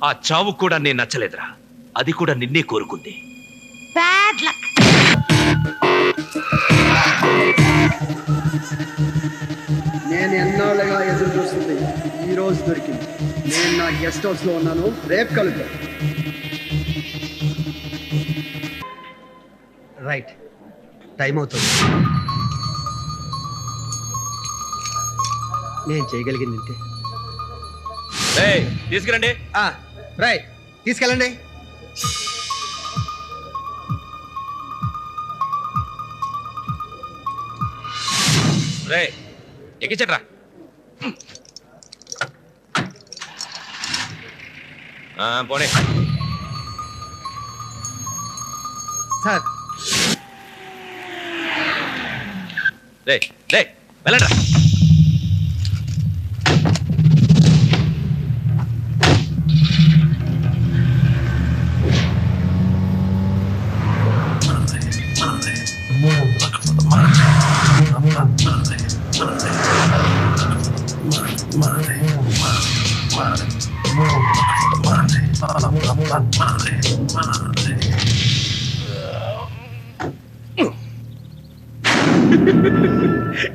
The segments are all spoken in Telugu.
ఆ చావు కూడా నేను నచ్చలేదురా. అది కూడా నిన్నే కోరుకుంది. నేను ఎన్నాళ్ళగా ఎదురు చూస్తుంది ఈ రోజు దొరికింది. నేను నా గెస్ట్ హౌస్ లో ఉన్నాను, రేపు కలుద్దాం. రైట్, టైం అవుతుంది. నేను చేయగలిగింది ఇంతే. తీసుకురండి. రైట్, తీసుకెళ్ళండి. రే ఎక్కించట్రా. పోనీ సార్. రే రే వెళ్ళండ్రా.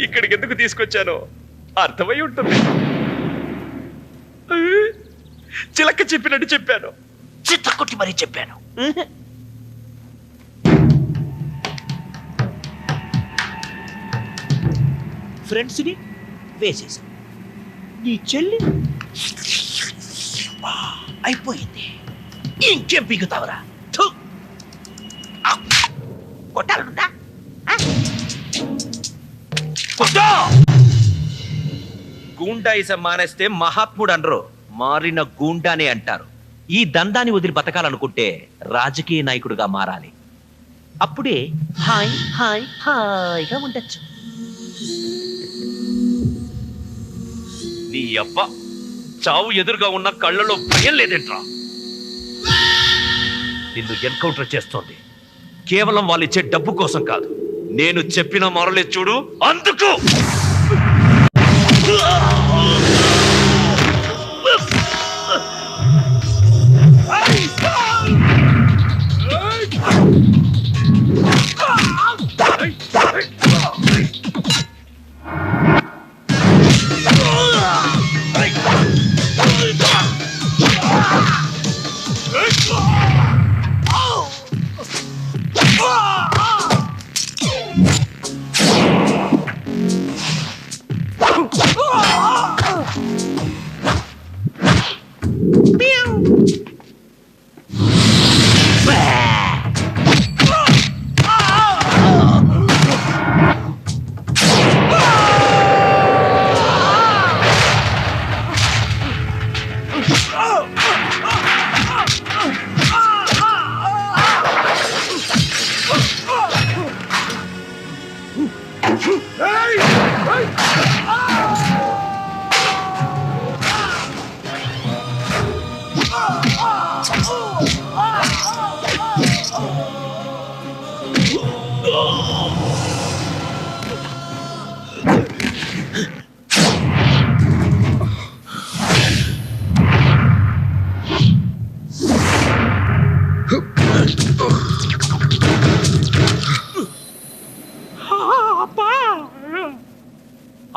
ఇక్కడికి ఎందుకు తీసుకొచ్చానో అర్థమై ఉంటుంది. చిలక చెప్పినట్టు చెప్పాను, చిత్త కొట్టి మరీ చెప్పాను. ఫ్రెండ్స్ని వేసేసాం. నీ చెల్లి అయిపోయింది. ఇంకేం పీకుతావరా? కొట్టాలనుందా? గూండాయిజం మానేస్తే మహాత్ముడు అనరు, మారిన గూండానే అంటారు. ఈ దందాన్ని వదిలి బతకాలనుకుంటే రాజకీయ నాయకుడిగా మారాలి. అప్పుడే హాయ్ హాయ్ హాయిగా ఉండొచ్చు. నీ అబ్బా చావు ఎదురుగా ఉన్న కళ్ళలో భయం లేదేంట్రా? నిన్ను ఎన్కౌంటర్ చేస్తోంది కేవలం వాళ్ళు ఇచ్చే డబ్బు కోసం కాదు. నేను చెప్పిన మొరలే చూడు, అందుకు.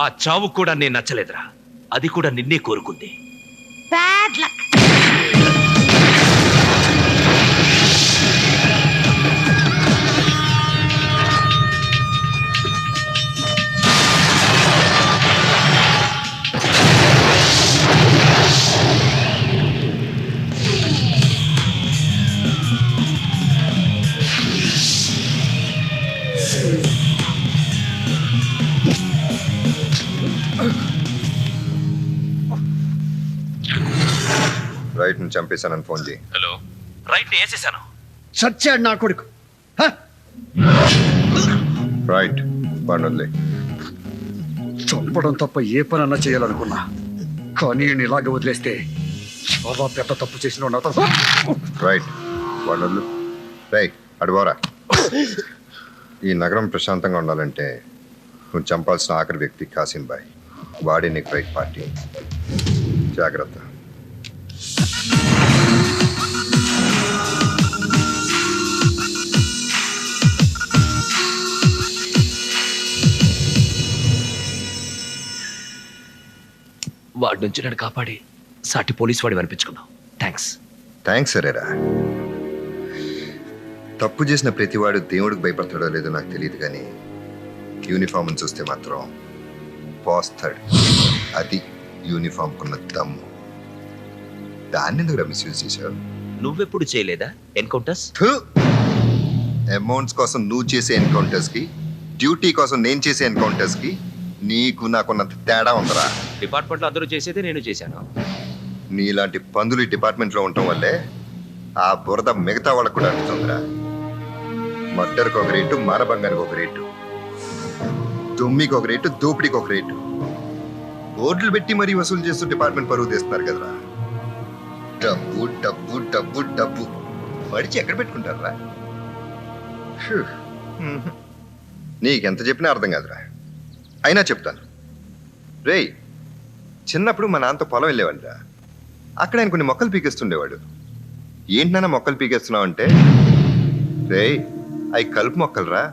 ఆ చావు కూడా నేను నచ్చలేదురా. అది కూడా నిన్నే కోరుకుంది. Bad luck. రైట్ ని చంపేశానని ఫోన్ చేయి. హలో, రైట్ ని వేసేసాను. చచ్చాడు నా కొడుకు. రైట్ వాడిని చంపడం తప్ప ఏ పనన్నా చేయాలనుకున్నా, కానీ నేను ఇలాగ వదిలేస్తే చాలా పెద్ద తప్పు చేసిన. రైట్ వాడిని రై అడుగోరా. ఈ నగరం ప్రశాంతంగా ఉండాలంటే నువ్వు చంపాల్సిన ఆఖరి వ్యక్తి కాసిం బాయ్. వాడే నీకు రైట్ పార్టీ. జాగ్రత్త. వాడి నుంచి నన్ను కాపాడి సాటి పోలీసు వాడి అనిపించుకున్నావు. థ్యాంక్స్. థ్యాంక్స్ సరేరా. తప్పు చేసిన ప్రతివాడు దేవుడికి భయపడతాడో లేదో నాకు తెలియదు, కానీ యూనిఫామ్ని చూస్తే మాత్రం పోస్తాడు. అది యూనిఫామ్కున్న దమ్ము. దాన్ని ఎందుకు మిస్యూజ్ చేశావు? నువ్వెప్పుడు చేయలేదా ఎన్కౌంటర్స్? అమౌంట్స్ కోసం నువ్వు చేసే ఎన్కౌంటర్స్కి, డ్యూటీ కోసం నేను చేసే ఎన్కౌంటర్స్కి నీకు నాకున్నంత తేడా ఉందరా. డిపార్ట్మెంట్లో అందరూ చేసేదే నేను చేశాను. నీలాంటి పందులు ఈ డిపార్ట్మెంట్లో ఉండటం వల్లే ఆ బురద మిగతా వాళ్ళకు కూడా అంటుతుందిరా. మర్డర్కి ఒక రేటు, మానభంగానికి ఒక రేటు, దొమ్మికి ఒక రేటు, దోపిడీకి ఒక రేటు. బోర్డులు పెట్టి మరీ వసూలు చేస్తూ డిపార్ట్మెంట్ పరువు తీస్తున్నారు కదరా. డబ్బు డబ్బు డబ్బు డబ్బు మడిచి ఎక్కడ పెట్టుకుంటారా? నీకెంత చెప్పినా అర్థం కాదురా. అయినా చెప్తాను. రేయ్, చిన్నప్పుడు మా నాన్నతో పొలం వెళ్ళేవాడిరా. అక్కడ ఆయన కొన్ని మొక్కలు పీకేస్తుండేవాడు. ఏంటన్నా మొక్కలు పీకేస్తున్నావు అంటే, రేయ్ అవి కలుపు మొక్కలురా,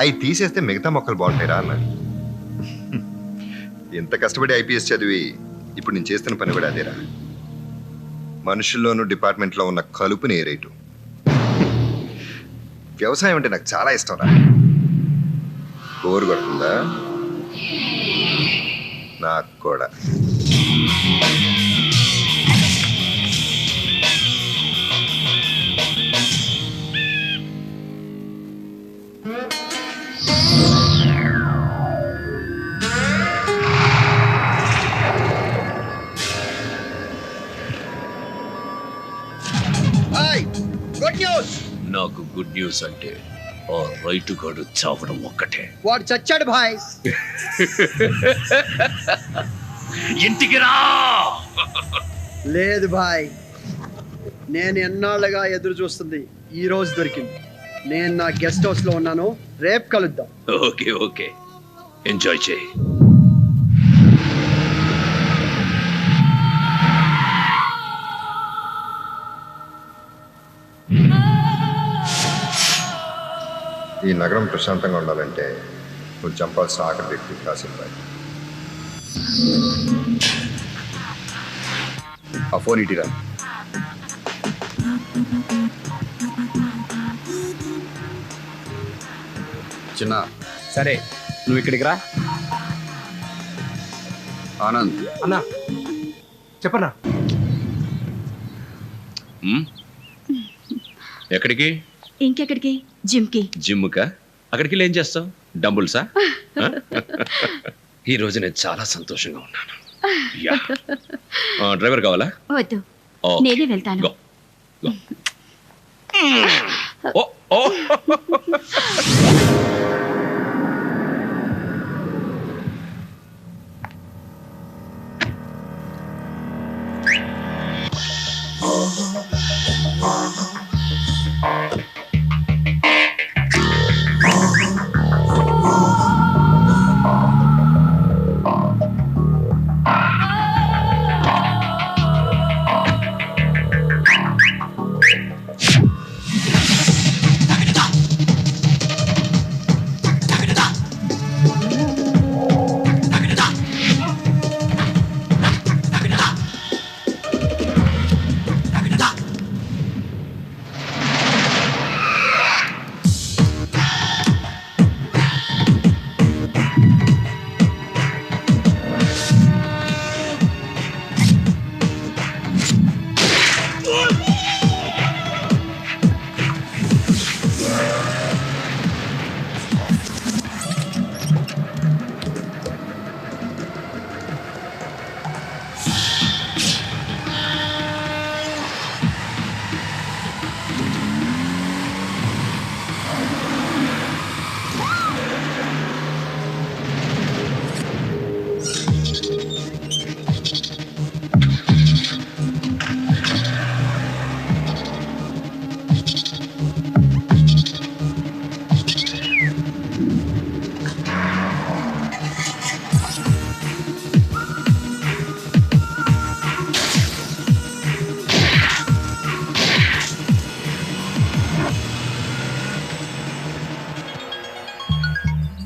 అవి తీసేస్తే మిగతా మొక్కలు బాగుంటాయిరా అన్నాడు. ఎంత కష్టపడి ఐపీఎస్ చదివి ఇప్పుడు నేను చేస్తున్న పని కూడా అదేరా. మనుషుల్లోనూ డిపార్ట్మెంట్లో ఉన్న కలుపుని ఏరేయటం. వ్యవసాయం అంటే నాకు చాలా ఇష్టం రా. బోరు కొడుతుందా? నాకు కూడా. Good news. నాకు గుడ్ న్యూస్ అంటే ఆ రైతు గాడు చావడం ఒక్కటే. వాడు చచ్చాడు భాయ్. ఇంటికి రా. లేదు భాయ్, నేను ఎన్నాళ్ళుగా ఎదురు చూస్తుంది ఈ రోజు దొరికింది. నేను నా గెస్ట్ హౌస్ లో ఉన్నాను. రేపు కలుద్దాం. ఓకే ఓకే, ఎంజాయ్ చేయి. ఈ నగరం ప్రశాంతంగా ఉండాలంటే నువ్వు చంపాల్సిన ఆఖరి వ్యక్తి కాసిం బాయ్. ఆ ఫోన్ ఇటీరా. చిన్న, సరే నువ్వు ఇక్కడికి రా. ఆనంద్ అన్నా చెప్పన్నా. ఎక్కడికి? ఇంకెక్కడికి? జిమ్కి. జిమ్కా? అక్కడికి వెళ్ళి ఏం చేస్తావు? డంబుల్సా? ఈ రోజు నేను చాలా సంతోషంగా ఉన్నాను. యా. డ్రైవర్ కావాలా? వద్దు, ఓకే. నేనే వెళ్తాను. గో. గో. ఓ ఓ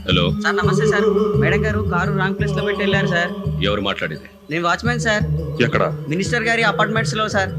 హలో, సార్ నమస్తే సార్. మేడం గారు కారు రాంగ్ ప్లేస్ లో పెట్టి వెళ్ళారు సార్. ఎవరు మాట్లాడేది? నేను వాచ్మెన్ సార్, ఎక్కడ? మినిస్టర్ గారి అపార్ట్మెంట్స్ లో సార్.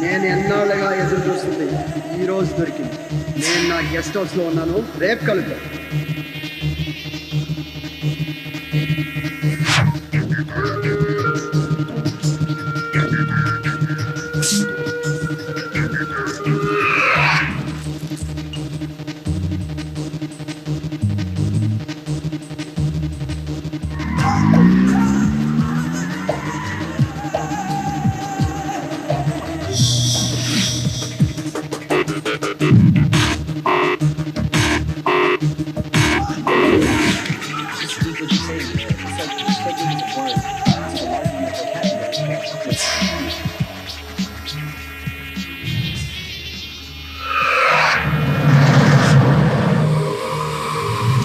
నేను ఎన్నాళ్ళుగా ఎదురు చూస్తుంది ఈ రోజు దొరికింది. నేను నా గెస్ట్ హౌస్లో ఉన్నాను, రేపు కలుద్దాం.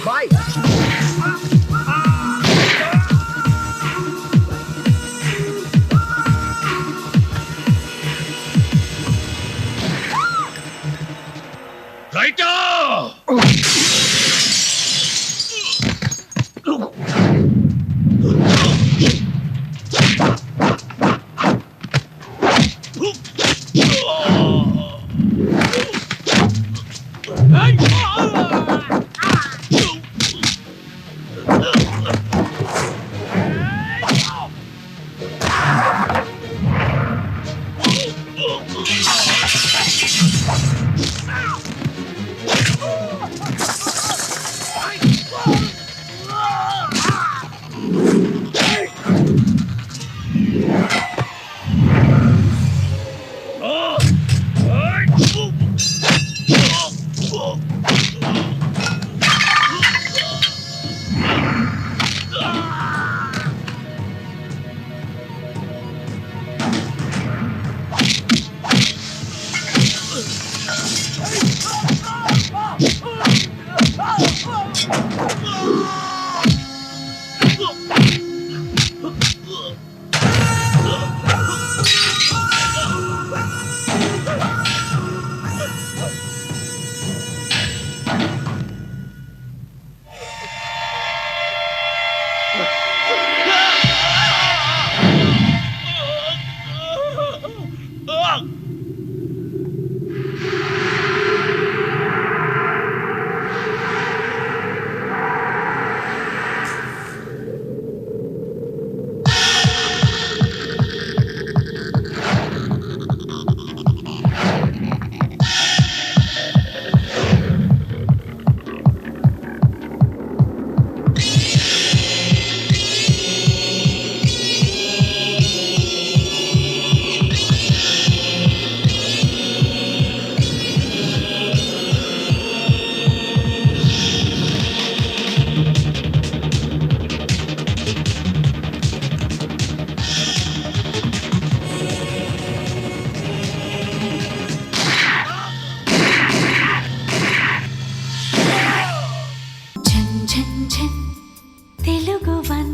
బాయ్. రైటా! తెలుగు వన్